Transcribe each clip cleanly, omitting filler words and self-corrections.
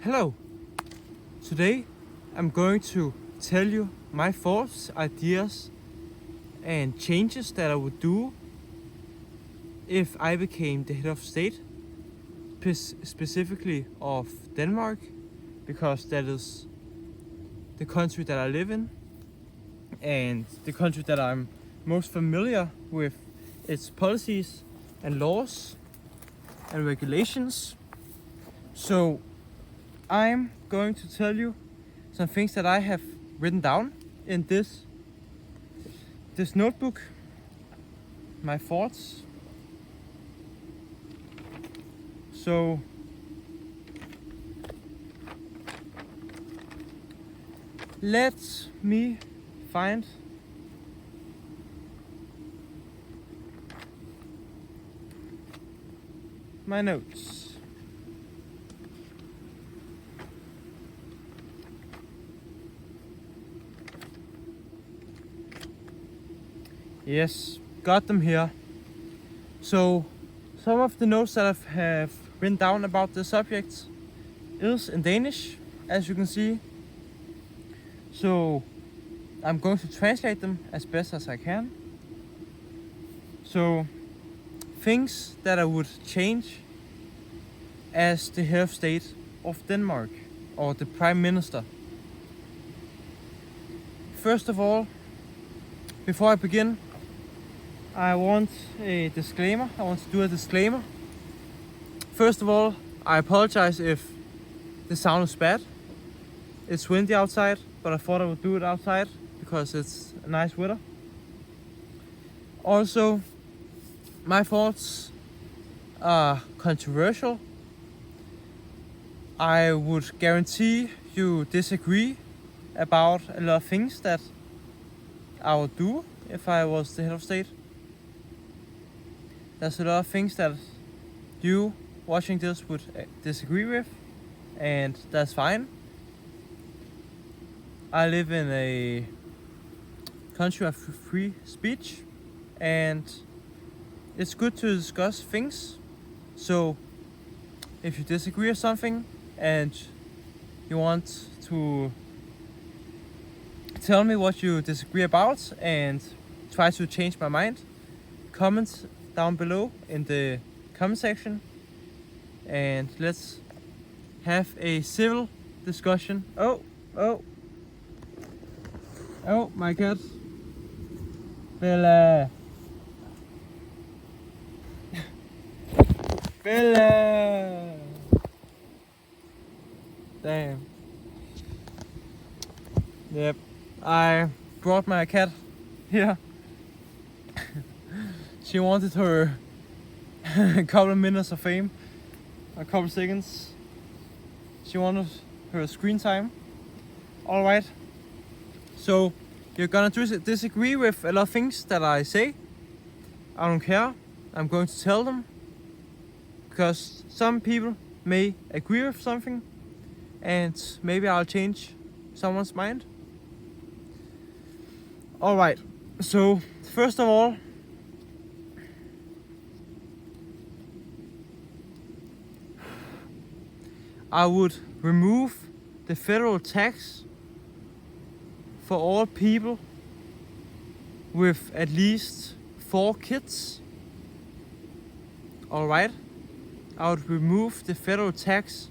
Hello! Today I'm going to tell you my thoughts, ideas and changes that I would do if I became the head of state, specifically of Denmark, because that is the country that I live in and the country that I'm most familiar with its policies and laws and regulations. So I'm going to tell you some things that I have written down in this notebook, my thoughts. So let me find my notes. Yes, got them here. So some of the notes that I have written down about the subject is in Danish, as you can see. So I'm going to translate them as best as I can. So things that I would change as the head of state of Denmark, or the prime minister. First of all, before I begin, I want a disclaimer. I want to do a disclaimer. First of all, I apologize if the sound is bad. It's windy outside, but I thought I would do it outside because it's a nice weather. Also, my thoughts are controversial. I would guarantee you disagree about a lot of things that I would do if I was the head of state. There's a lot of things that you watching this would disagree with, and that's fine. I live in a country of free speech, and it's good to discuss things. So if you disagree with something and you want to tell me what you disagree about and try to change my mind, comment down below in the comment section and let's have a civil discussion. Oh, my cat. Bella. Bella. Damn. Yep, I brought my cat here. She wanted her couple of minutes of fame, a couple of seconds. She wanted her screen time. Alright, so you're gonna disagree with a lot of things that I say. I don't care, I'm going to tell them. Because some people may agree with something and maybe I'll change someone's mind. Alright, so first of all, I would remove the federal tax for all people with at least 4 kids. Alright, I would remove the federal tax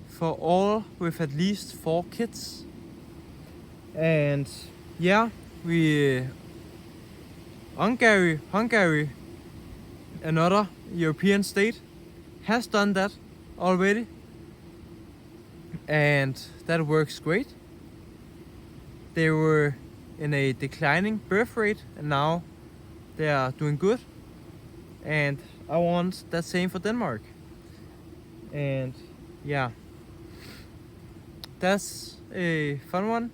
for all with at least 4 kids. And yeah, Hungary, another European state, has done that already. And that works great. They were in a declining birth rate and now they are doing good. And I want that same for Denmark. And yeah, that's a fun one.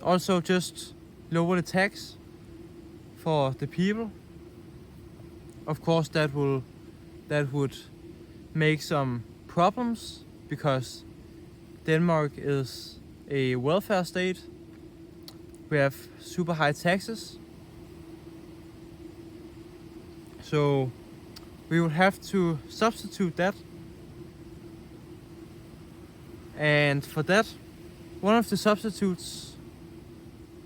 Also, just lower the tax for the people. Of course, that would make some problems because Denmark is a welfare state. We have super high taxes. So we would have to substitute that And for that, one of the substitutes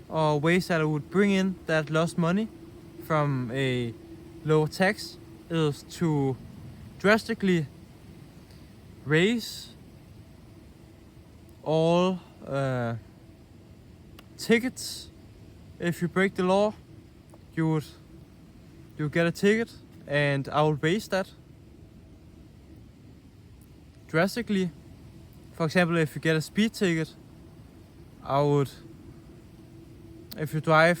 or ways that I would bring in that lost money from a low tax is to drastically raise all tickets. If you break the law, you get a ticket, and I would raise that drastically. For example, if you get a speed ticket, I would, if you drive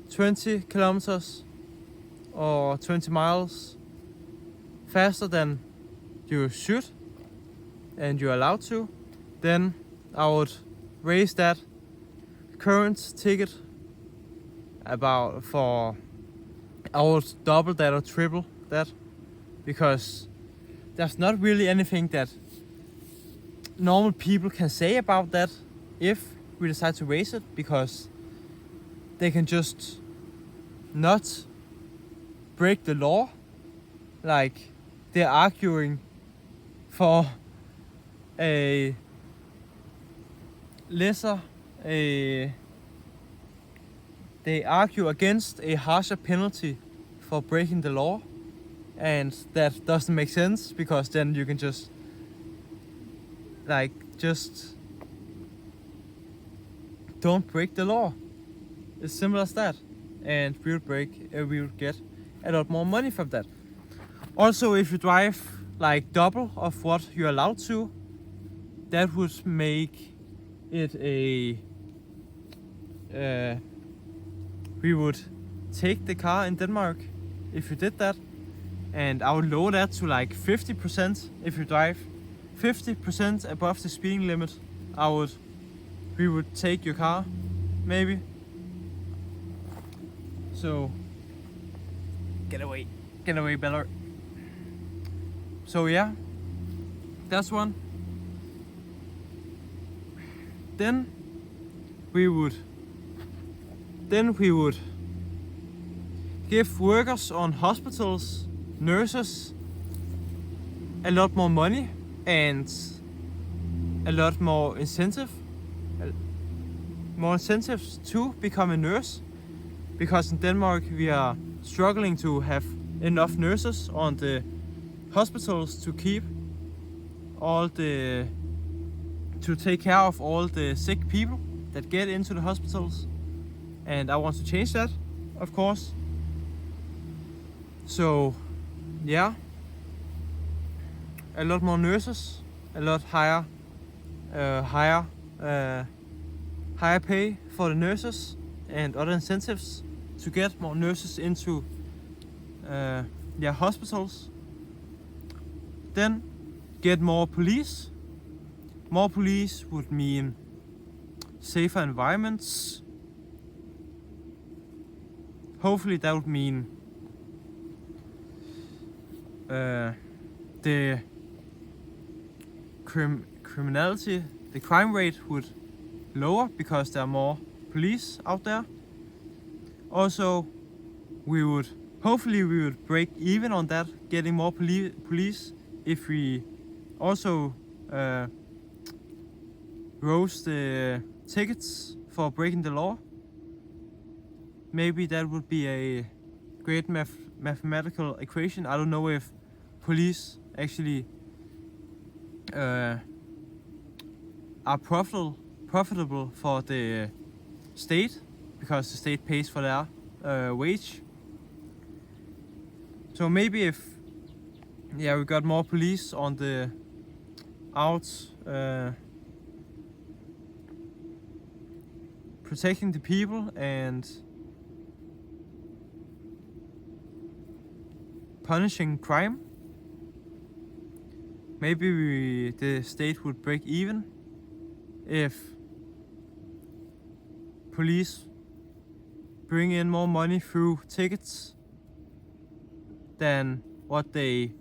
20 kilometers or 20 miles faster than you should and you're allowed to, then I would raise that current ticket I would double that or triple that, because there's not really anything that normal people can say about that if we decide to raise it, because they can just not break the law. Like, they're arguing for a they argue against a harsher penalty for breaking the law, and that doesn't make sense, because then you can just don't break the law. It's simple as that, and we would get a lot more money from that. Also, if you drive like double of what you're allowed to, that would make it we would take the car in Denmark if you did that, and I would lower that to like 50%. If you drive 50% above the speeding limit, we would take your car, maybe. So get away, Beller. So yeah, that's one. Then we would give workers on hospitals, nurses, a lot more money and a lot more incentives to become a nurse, because in Denmark we are struggling to have enough nurses on the hospitals to take care of all the sick people that get into the hospitals, and I want to change that, of course. So yeah, a lot more nurses, a lot higher pay for the nurses, and other incentives to get more nurses into hospitals. Then get more police. More police would mean safer environments. Hopefully that would mean the criminality, the crime rate would lower because there are more police out there. Also, hopefully we would break even on that, getting more police, if we also rose the tickets for breaking the law. Maybe that would be a great mathematical equation. I don't know if police actually are profitable for the state, because the state pays for their wage. So maybe if we got more police on the protecting the people and punishing crime, maybe the state would break even if police bring in more money through tickets than what they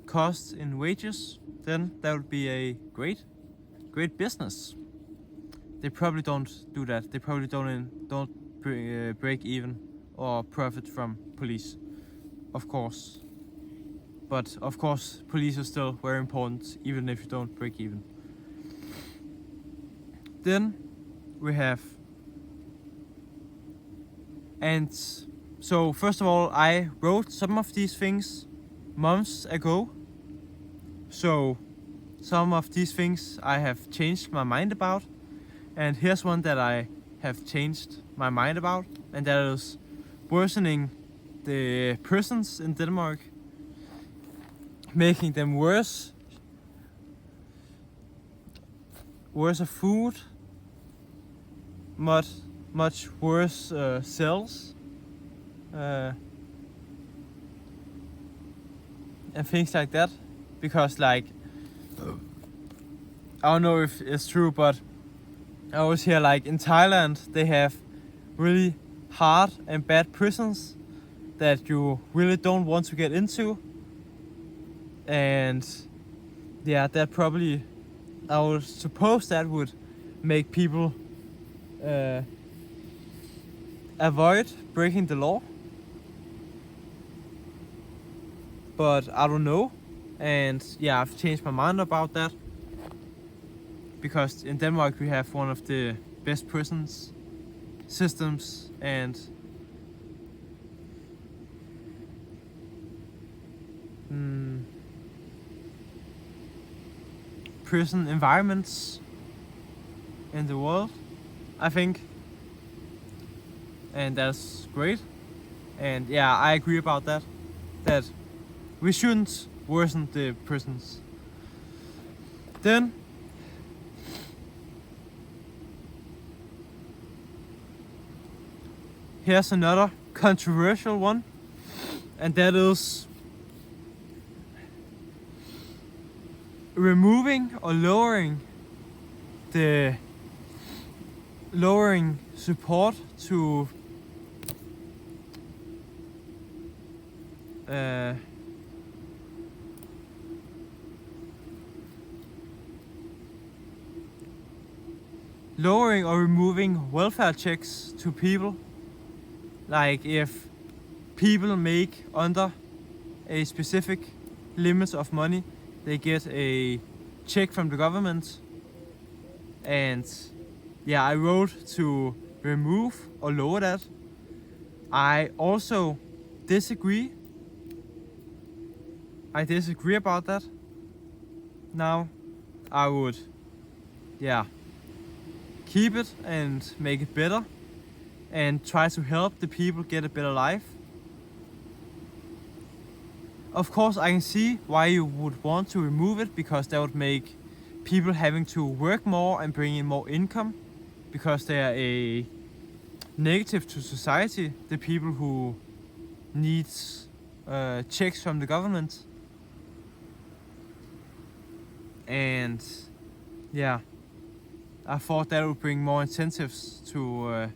cost in wages. Then that would be a great business. They probably don't do that. They probably don't break even or profit from police, of course. But of course, police are still very important, even if you don't break even. Then we have, and so first of all, I wrote some of these things months ago. So some of these things I have changed my mind about. And here's one that I have changed my mind about, and that is worsening the prisons in Denmark, making them worse of food, much worse cells, and things like that. Because like, I don't know if it's true, but I always hear like in Thailand they have really hard and bad prisons that you really don't want to get into. And yeah, that probably, I would suppose that would make people avoid breaking the law. But I don't know. And yeah, I've changed my mind about that. Because in Denmark we have one of the best prisons systems and prison environments in the world, I think. And that's great. And yeah, I agree about that. That we shouldn't worsen the prisons. Then here's another controversial one, and that is removing or lowering support to lowering or removing welfare checks to people. Like if people make under a specific limit of money, they get a check from the government. And yeah, I wrote to remove or lower that. I also disagree. I disagree about that. Now I would, yeah, keep it and make it better and try to help the people get a better life. Of course, I can see why you would want to remove it, because that would make people having to work more and bring in more income, because they are a negative to society, the people who needs checks from the government. And yeah, I thought that would bring more incentives to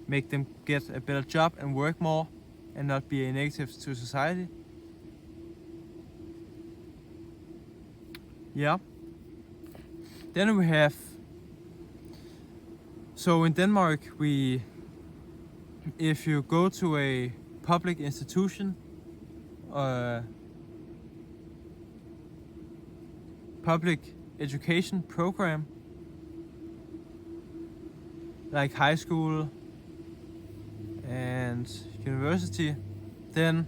make them get a better job and work more and not be a negative to society. Yeah. Then we have, so in Denmark if you go to a public institution, public education program, like high school and university, then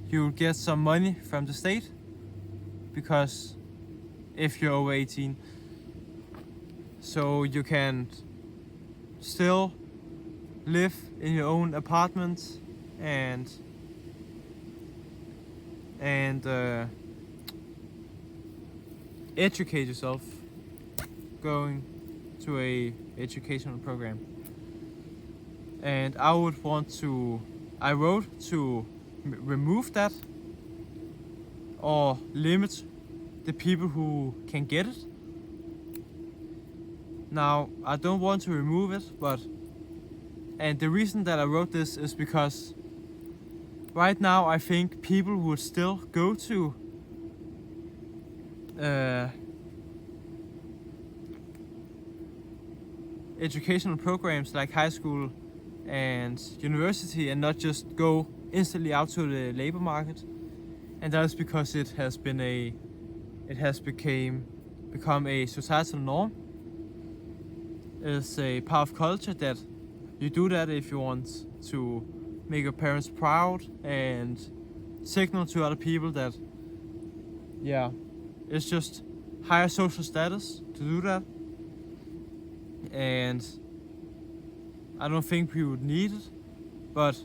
you'll get some money from the state, because if you're over 18, so you can still live in your own apartment and educate yourself going to a educational program. And I wrote to remove that or limit the people who can get it. Now, I don't want to remove it, and the reason that I wrote this is because right now I think people would still go to educational programs like high school and university and not just go instantly out to the labor market. and that is because it has become a societal norm. It's a part of culture that you do that if you want to make your parents proud and signal to other people that, yeah, it's just higher social status to do that. And I don't think we would need it, but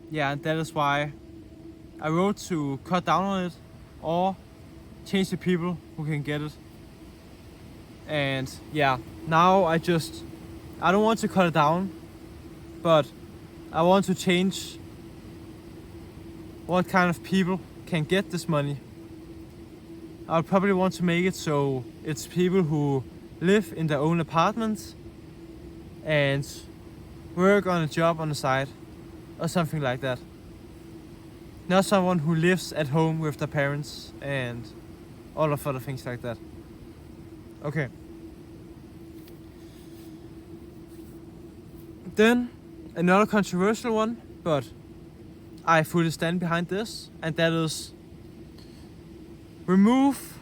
yeah, that is why I wrote to cut down on it or change the people who can get it. And yeah, now I don't want to cut it down, but I want to change what kind of people can get this money. I would probably want to make it so it's people who live in their own apartments and work on a job on the side or something like that. Not someone who lives at home with their parents and all of other things like that. Okay. Then another controversial one, but I fully stand behind this, and that is remove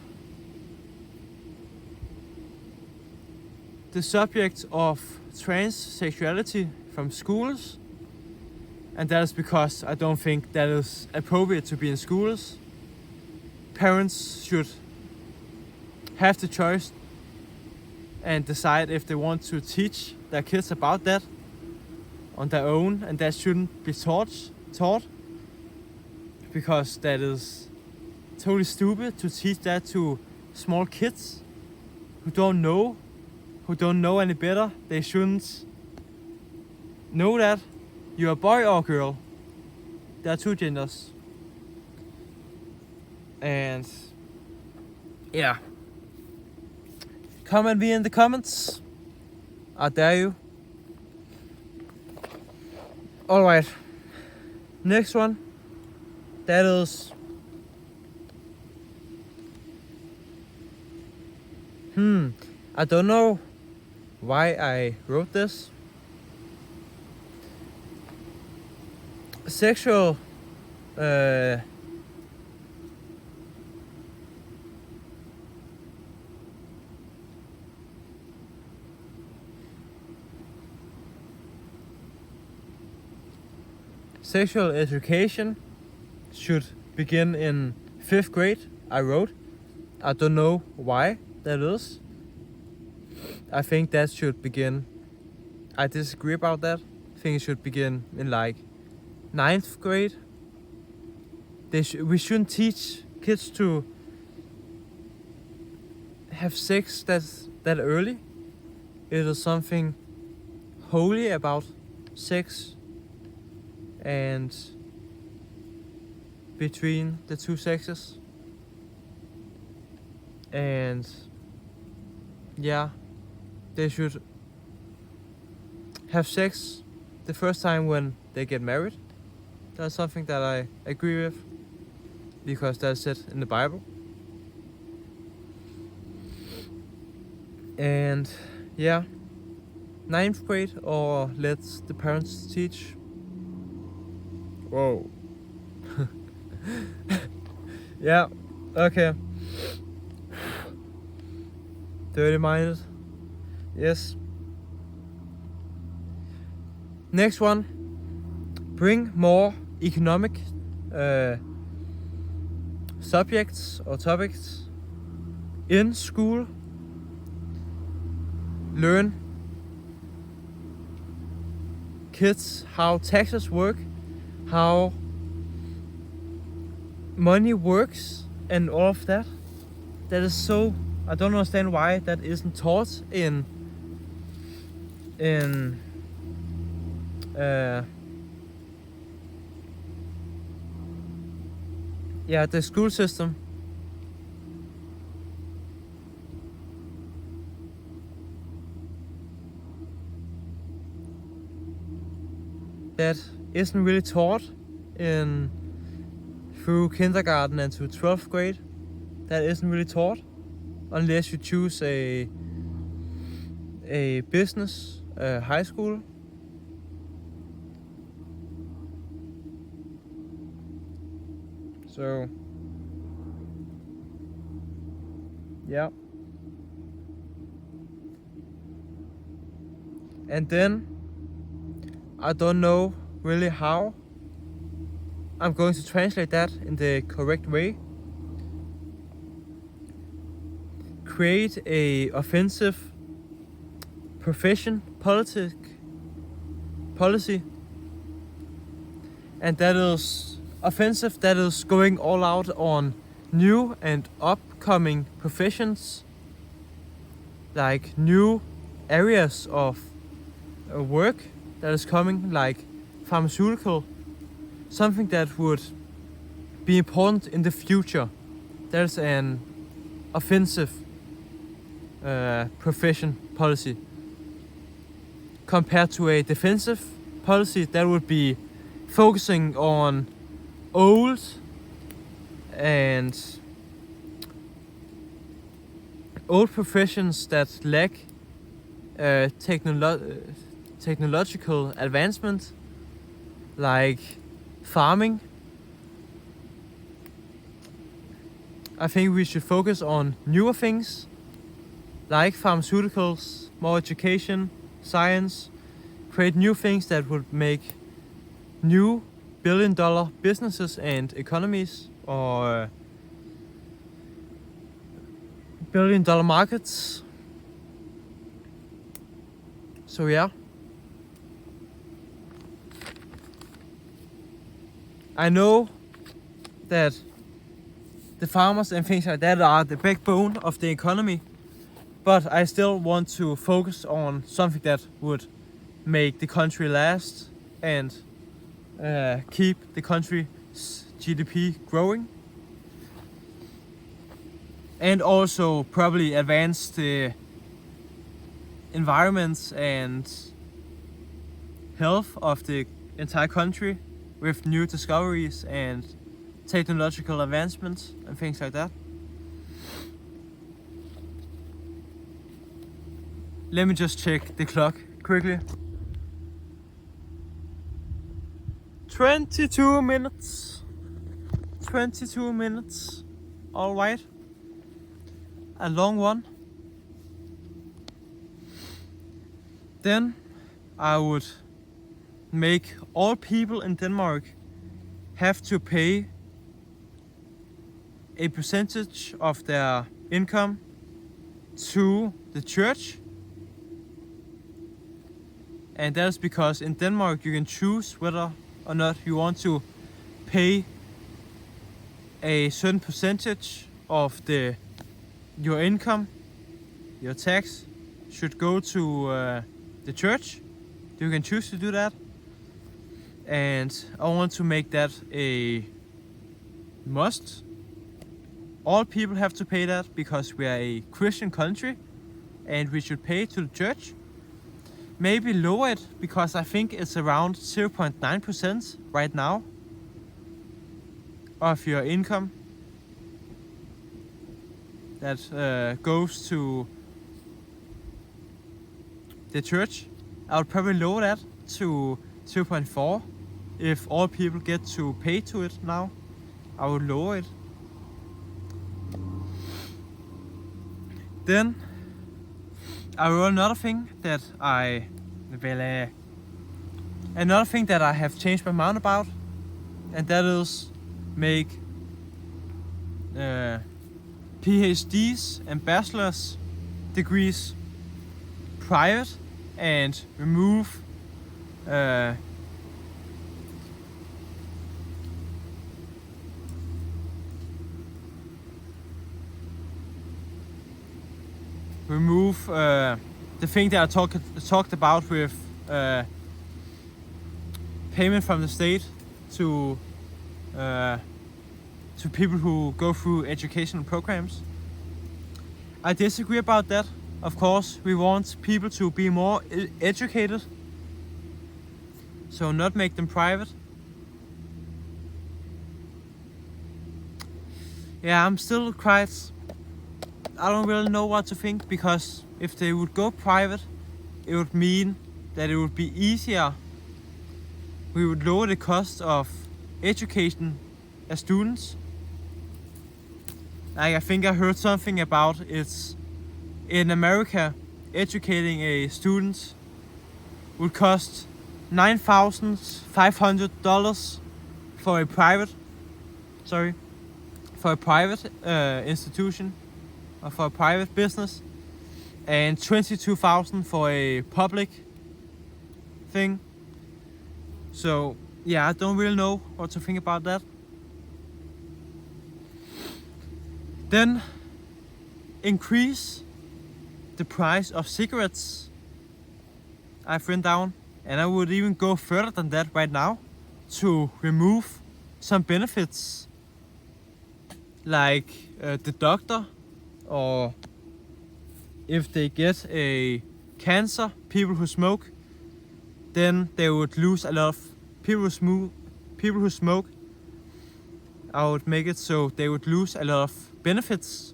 the subject of transsexuality from schools, and that is because I don't think that is appropriate to be in schools. Parents should have the choice and decide if they want to teach their kids about that on their own, and that shouldn't be taught because that is totally stupid to teach that to small kids who don't know any better. They shouldn't know that you're a boy or a girl. There are two genders. And yeah, comment me in the comments. I dare you. Alright, next one, that is I don't know why I wrote this. Sexual sexual education should begin in 5th grade, I wrote. I don't know why that is. I think that should begin, I disagree about that. I think it should begin in like 9th grade. We shouldn't teach kids to have sex that early. It is something holy about sex and between the two sexes. And yeah, they should have sex the first time when they get married. That's something that I agree with because that's it in the Bible. And yeah, 9th grade, or let the parents teach. Whoa. Yeah, okay. Dirty minded. Yes. Next one. Bring more economic subjects or topics in school. Learn kids how taxes work, how money works, and all of that. That is so, I don't understand why that isn't taught in the school system. That isn't really taught through kindergarten and to 12th grade. That isn't really taught unless you choose a business high school. So Yeah. And then I don't know really how I'm going to translate that in the correct way. Create a offensive profession policy, and that is offensive, that is going all out on new and upcoming professions, like new areas of work that is coming, like pharmaceutical, something that would be important in the future. There's an offensive profession policy compared to a defensive policy that would be focusing on old professions that lack technological advancement, like farming. I think we should focus on newer things like pharmaceuticals, more education, science, create new things that would make new billion-dollar businesses and economies, or billion-dollar markets. So yeah, I know that the farmers and things like that are the backbone of the economy, but I still want to focus on something that would make the country last and keep the country's GDP growing, and also probably advance the environment and health of the entire country with new discoveries and technological advancements and things like that. Let me just check the clock quickly. 22 minutes. 22 minutes. Alright. A long one. Then I would make all people in Denmark have to pay a percentage of their income to the church. And that is because in Denmark you can choose whether or not you want to pay a certain percentage of your income, your tax should go to the church. You can choose to do that. And I want to make that a must. All people have to pay that because we are a Christian country and we should pay to the church. Maybe lower it, because I think it's around 0.9% right now of your income that goes to the church. I would probably lower that to 0.4 if all people get to pay to it now. I would lower it. Then I wrote another thing that I have changed my mind about, and that is make PhDs and bachelor's degrees private and remove the thing that I talked about with payment from the state to people who go through educational programs. I disagree about that. Of course, we want people to be more educated, so not make them private. Yeah, I'm still quite... I don't really know what to think, because if they would go private, it would mean that it would be easier. We would lower the cost of education as students. Like, I think I heard something about it's in America, educating a student would cost $9,500 for a private, institution or for a private business, and 22,000 for a public thing. So yeah, I don't really know what to think about that. Then increase the price of cigarettes, I've written down, and I would even go further than that right now to remove some benefits, like the doctor, or if they get a cancer, people who smoke, then they would lose a lot of people who smoke. I would make it so they would lose a lot of benefits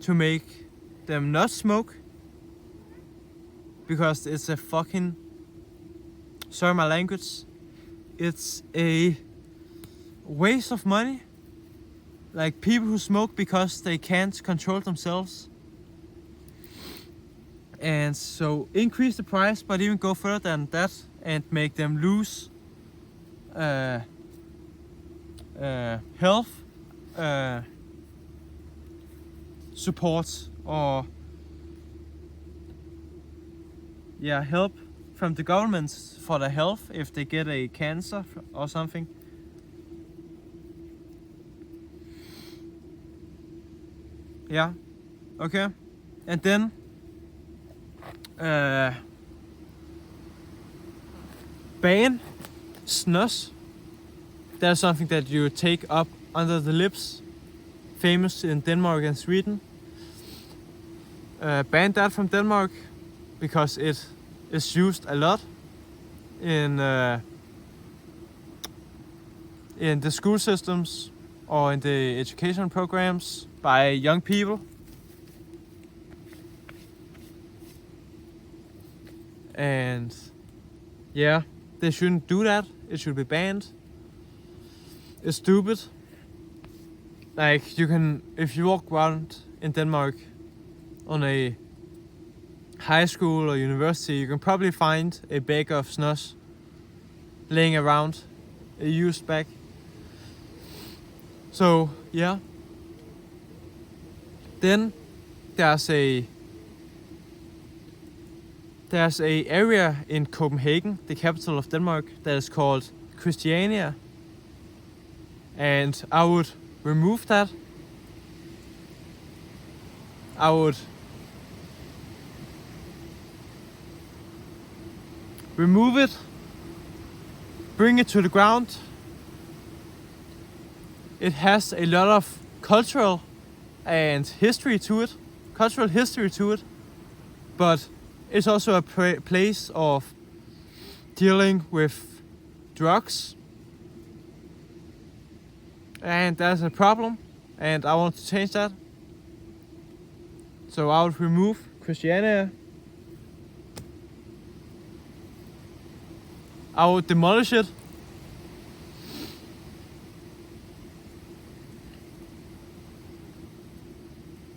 to make them not smoke, because it's a fucking, sorry my language, it's a waste of money. Like, people who smoke because they can't control themselves. And so increase the price, but even go further than that and make them lose health support, or help from the government for their health if they get a cancer or something. Yeah, okay. And then ban snus. That's something that you take up under the lips, famous in Denmark and Sweden. Ban that from Denmark because it is used a lot in the school systems or in the education programs by young people. And yeah, they shouldn't do that. It should be banned. It's stupid. Like, you can, if you walk around in Denmark on a high school or university, you can probably find a bag of snus laying around, a used bag. So yeah. Then there's a area in Copenhagen, the capital of Denmark, that is called Christiania, and I would remove that. I would remove it, bring it to the ground. It has a lot of cultural history to it, but it's also a place of dealing with drugs, and that's a problem, and I want to change that. So I would remove Christiania. I would demolish it.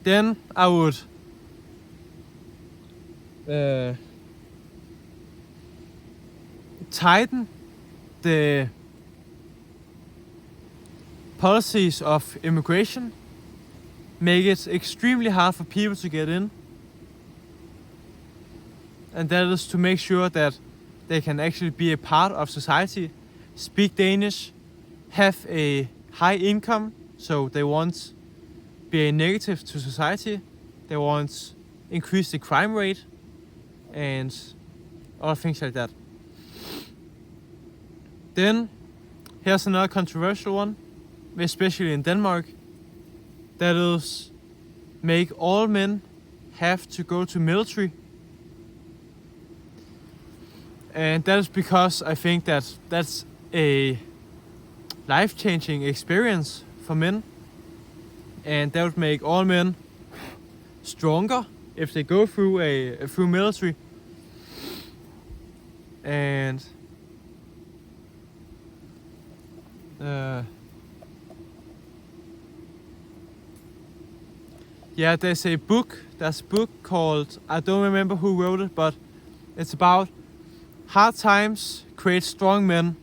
Then I would tighten the policies of immigration, make it extremely hard for people to get in, and that is to make sure that they can actually be a part of society, speak Danish, have a high income, so they won't be a negative to society, they won't increase the crime rate, and other things like that. Then here's another controversial one, especially in Denmark, that is make all men have to go to military. And that is because I think that that's a life-changing experience for men, and that would make all men stronger if they go through military. And yeah, there's a book called, I don't remember who wrote it, but it's about hard times create strong men.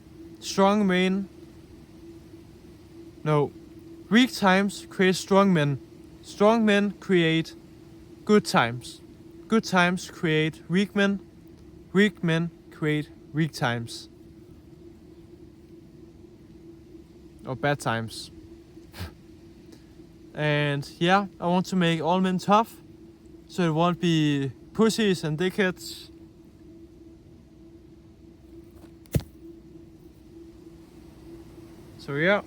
Weak times create strong men. Strong men create good times. Good times create weak men. Weak men create weak times. Or bad times. And yeah, I want to make all men tough, so it won't be pussies and dickheads. So yeah.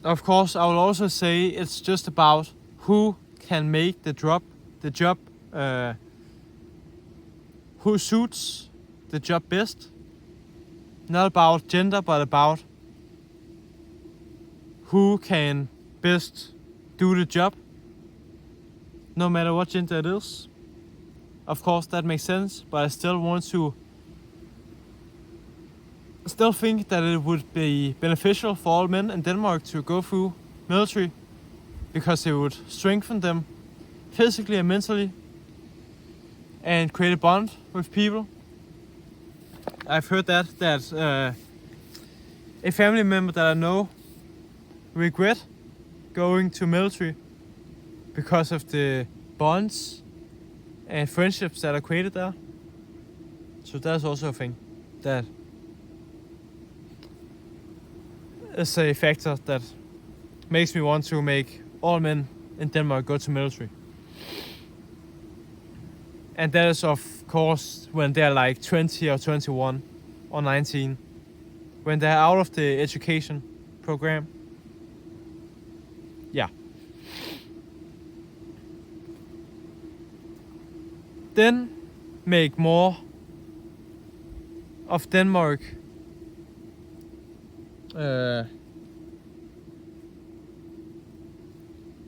Of course, I will also say it's just about who can make the job, who suits the job best. Not about gender, but about who can best do the job, no matter what gender it is. Of course, that makes sense, but I still think that it would be beneficial for all men in Denmark to go through military, because it would strengthen them physically and mentally and create a bond with people. I've heard that a family member that I know regret going to military because of the bonds and friendships that are created there. So that's also a thing that is a factor that makes me want to make all men in Denmark go to military. And that is of course when they're like 20 or 21 or 19, when they're out of the education program. Yeah. Then make more of Denmark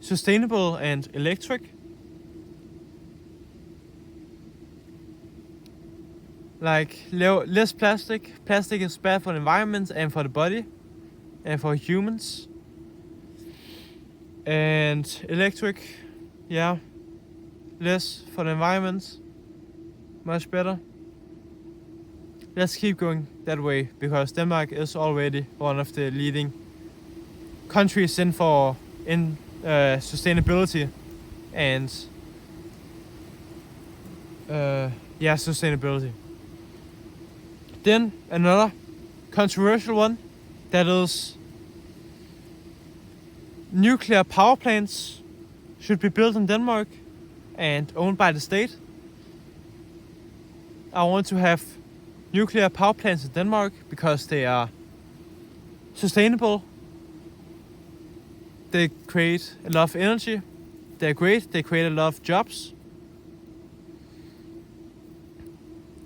sustainable and electric. Like less plastic. Plastic is bad for the environment and for the body and for humans. And electric, yeah, less for the environment, much better. Let's keep going that way, because Denmark is already one of the leading countries in sustainability and sustainability. Then another controversial one, that is nuclear power plants should be built in Denmark and owned by the state. I want to have nuclear power plants in Denmark because they are sustainable. They create a lot of energy. They're great. They create a lot of jobs.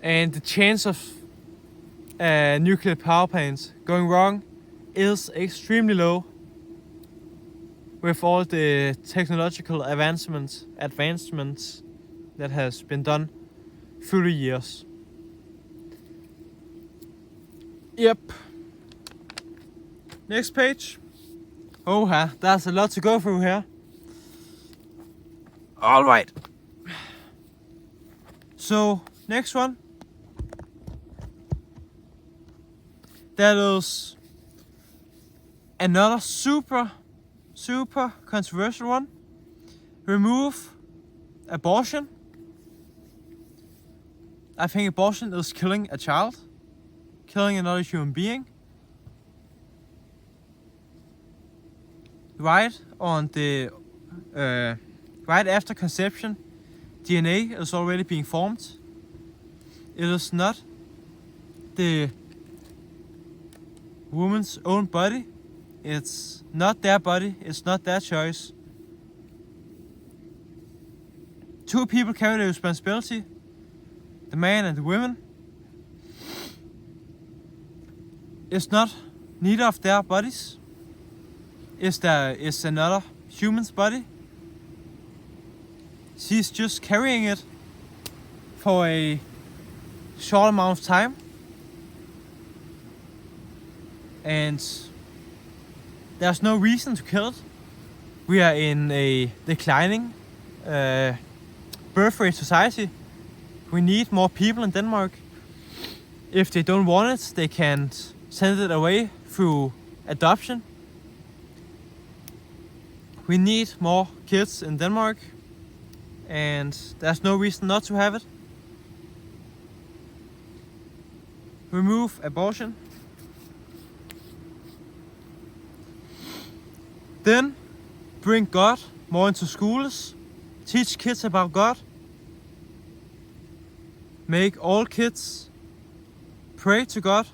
And the chance of nuclear power plants going wrong is extremely low with all the technological advancements that has been done through the years. Yep. Next page. Oh, there's a lot to go through here. All right. So, next one. That is another super controversial one. Remove abortion. I think abortion is killing a child, killing another human being. Right after conception, DNA is already being formed. It is not the woman's own body. It's not their body. It's not their choice. Two people carry the responsibility, the man and the woman. It's not neither of their bodies. It's another human's body. She's just carrying it for a short amount of time. And there's no reason to kill it. we are in a declining birth rate society. We need more people in Denmark. If they don't want it, they can send it away through adoption. We need more kids in Denmark, and there's no reason not to have it. Remove abortion. Then bring God more into schools. Teach kids about God. Make all kids pray to God.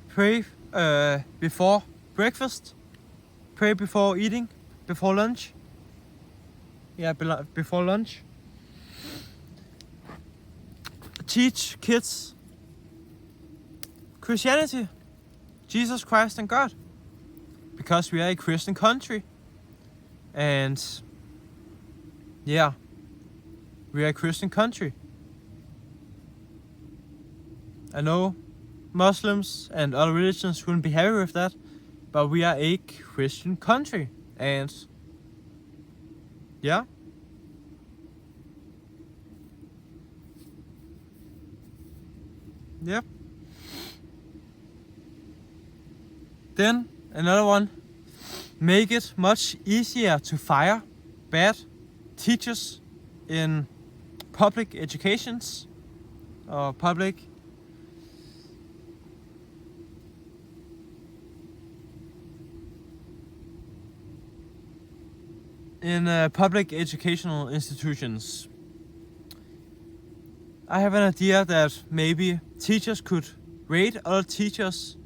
Pray before breakfast. Pray before eating. Before lunch. Yeah, before lunch. Teach kids Christianity, Jesus Christ and God. Because we are a Christian country. And yeah, we are a Christian country. I know Muslims and other religions wouldn't be happy with that, but we are a Christian country. And yeah. Yep. Then another one. Make it much easier to fire bad teachers in public educations or public public educational institutions. I have an idea that maybe teachers could rate other teachers'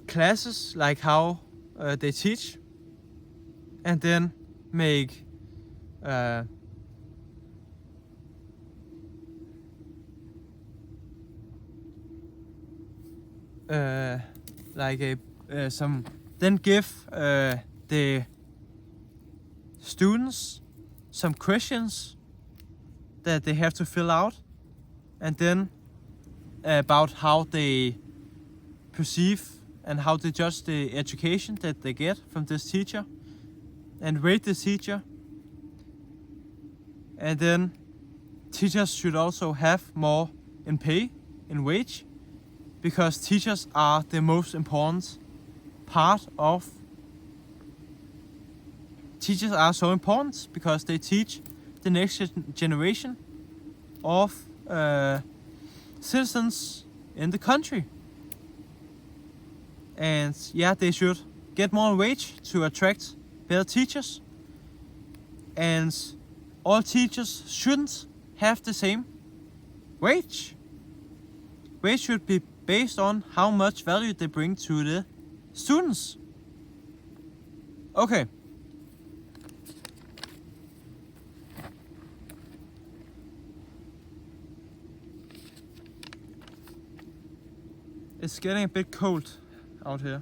classes, like how they teach, and then make like a some. Then give the students some questions that they have to fill out, and then about how they perceive and how they judge the education that they get from this teacher, and rate the teacher. And then teachers should also have more in pay, in wage, because teachers are the most important part of. Teachers are so important because they teach the next generation of citizens in the country. And yeah, they should get more wage to attract better teachers. And all teachers shouldn't have the same wage. Wage should be based on how much value they bring to the students. Okay. It's getting a bit cold out here.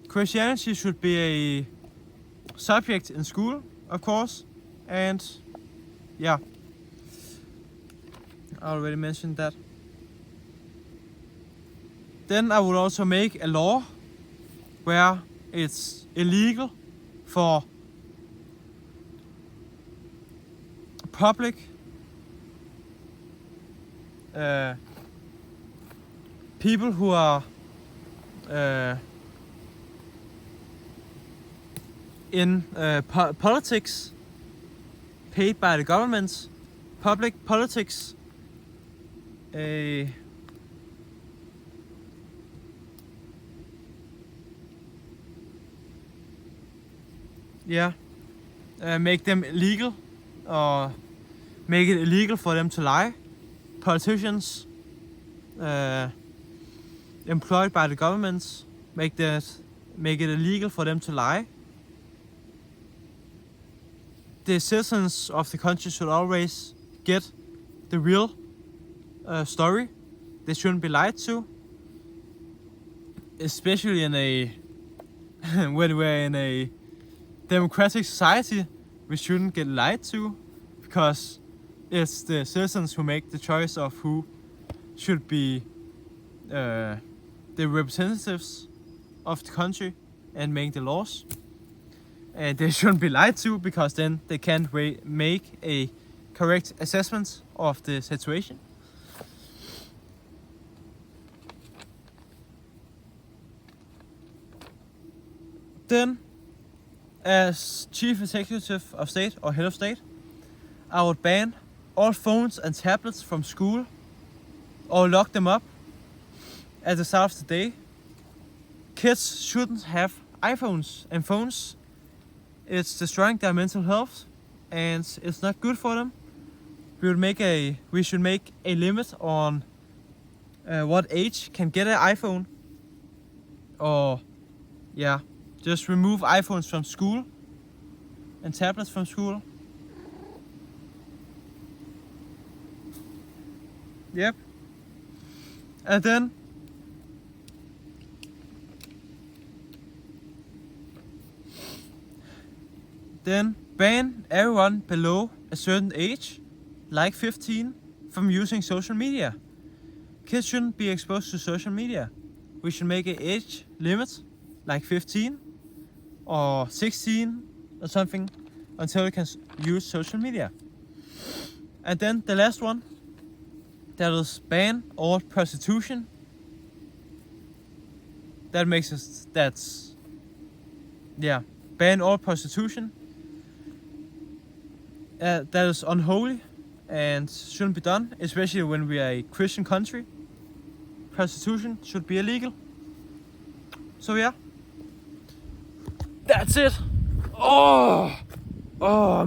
Christianity should be a subject in school, of course, and yeah, I already mentioned that. Then I would also make a law where it's illegal for public people who are in politics, paid by the government, public politics, make them illegal, or make it illegal for them to lie. Politicians employed by the government, make it illegal for them to lie. The citizens of the country should always get the real story. They shouldn't be lied to, especially in a when we're in a democratic society, we shouldn't get lied to, because it's the citizens who make the choice of who should be the representatives of the country and make the laws. And they shouldn't be lied to, because then they can't make a correct assessment of the situation. Then, as chief executive of state or head of state, I would ban all phones and tablets from school, or lock them up at the start of the day. Kids shouldn't have iPhones and phones. It's destroying their mental health, and it's not good for them. We should make a limit on what age can get an iPhone, or just remove iPhones from school and tablets from school. Yep. And then ban everyone below a certain age, like 15, from using social media. Kids shouldn't be exposed to social media. We should make an age limit, like 15 or 16 or something, until we can use social media. And then the last one, that is ban all prostitution. Ban all prostitution. That is unholy and shouldn't be done, especially when we are a Christian country. Prostitution should be illegal. So yeah, that's it. Oh.